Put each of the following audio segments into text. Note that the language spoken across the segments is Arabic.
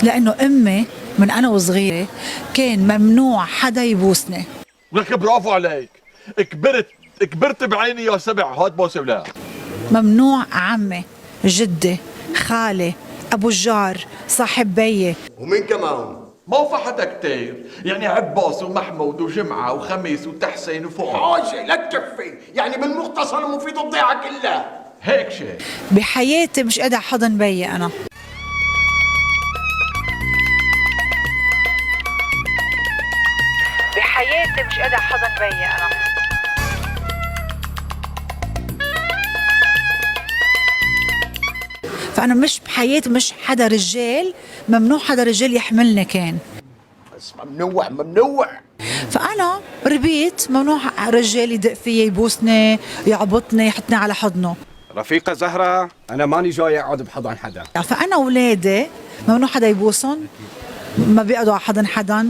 لأنه أمي من أنا وصغيرة كان ممنوع حدا يبوسني. لك برافو عليك. كبرت بعيني يا سبع. هات بوسه ولا ممنوع عمي، جدي، خالي، أبو الجار، صاحب بيي. ومين كمان؟ ما في حدا كتير، يعني عباس ومحمود وجمعة وخميس وتحسين وفؤاد. حاجة لا تكفي، يعني بالمختصر المفيد الضيعة كلها. هيك شيء. بحياتي مش قادرة أحضن بيي أنا. بحياتي مش قادرة أحضن بيي أنا. فأنا مش بحياتي مش حدا رجال، ممنوع حدا رجال يحملني كان. بس ممنوع ممنوع. فأنا ربيت ممنوع رجال يدق فيي، يبوسني، يعبطني، يحطني على حضنه. رفيقة زهرة، أنا ماني جاي أقعد بحضن حدا. فأنا أولادي ممنوع حدا يبوسهم، ما بيقعدوا على حضن حدا،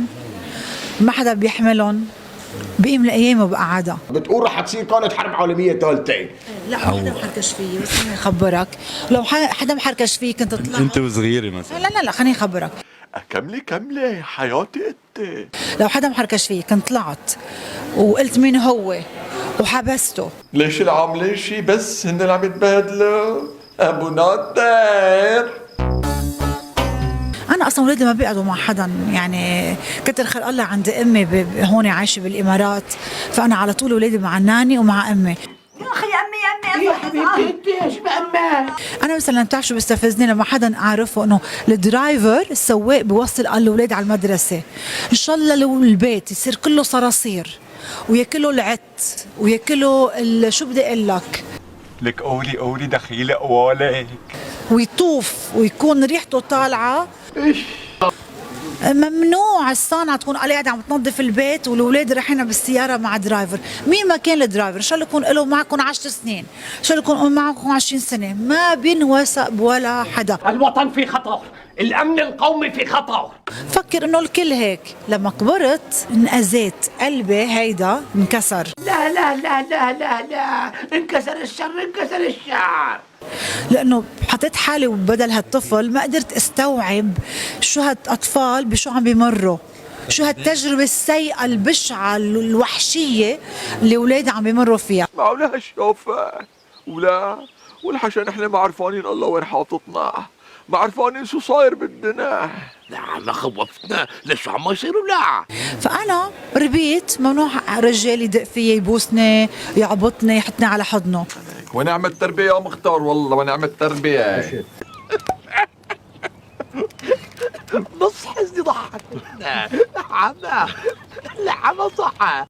ما حدا بيحملهم، بقيم الأيام وبقعدها. بتقول رح تصير كانت حرب عالمية ثالثة. لا ما حدا محركش فيي، بس خليني أخبرك، لو حدا محركش فيي كنت طلعت. انت وصغيره مثلا. لا خليني أخبرك، كملي حياتي انت. لو حدا محركش فيي كنت طلعت وقلت مين هو وحبسته. ليش العاملين شي بس هن اللي عم يتبادلوا؟ ابو ناطر. أنا أصلا ولادي ما بيقعدوا مع حدا، يعني كتر خير الله عند أمي هون عايشة بالإمارات، فأنا على طول ولادي مع الناني ومع أمي. يا اخي امي يا حبيبتي انت ايش بأمان؟ أنا مثلا بتعرف شو بيستفزني لما حدا أعرفه إنه الدرايفر السواق بيوصل الأولاد على المدرسة، إن شاء الله لو البيت يصير كله صراصير وياكلوا العت وياكلوا شو بدي أقول لك قولي دخيلة قوالك. ويطوف ويكون ريحته طالعة. ممنوع الصانعة تكون قاعدة عم تنظف البيت والأولاد رايحين بالسيارة مع درايفر. مين ما كان الدرايفر، إن شاء الله يكون له معكم 10 سنين، إن شاء الله يكون معكم 20 سنة، ما بينوثق بولا حدا. الوطن في خطر، الأمن القومي في خطر. فكر إنه الكل هيك. لما كبرت انأذيت، قلبي هيدا انكسر. لا لا لا لا لا لا، انكسر الشر. لأنه حطيت حالي بدل هالطفل، ما قدرت استوعب شو هالأطفال بشو عم بيمروا، شو هالتجربة السيئة البشعة الوحشية اللي أولادي عم بيمروا فيها. معقولة هالشوفة ولا والحشا نحن ما عرفانين الله وين حاططنا، ما عرفانين شو صاير بدنا. لا ما خوفتنا، ليش عم يصيروا لا. فأنا ربيت ممنوع رجال يدق فيي، يبوسني، يعبطني، يحطني على حضنه. ونعم التربية يا مختار، والله ونعم التربية. نص حزني ضحكتنا. لحمة صحة.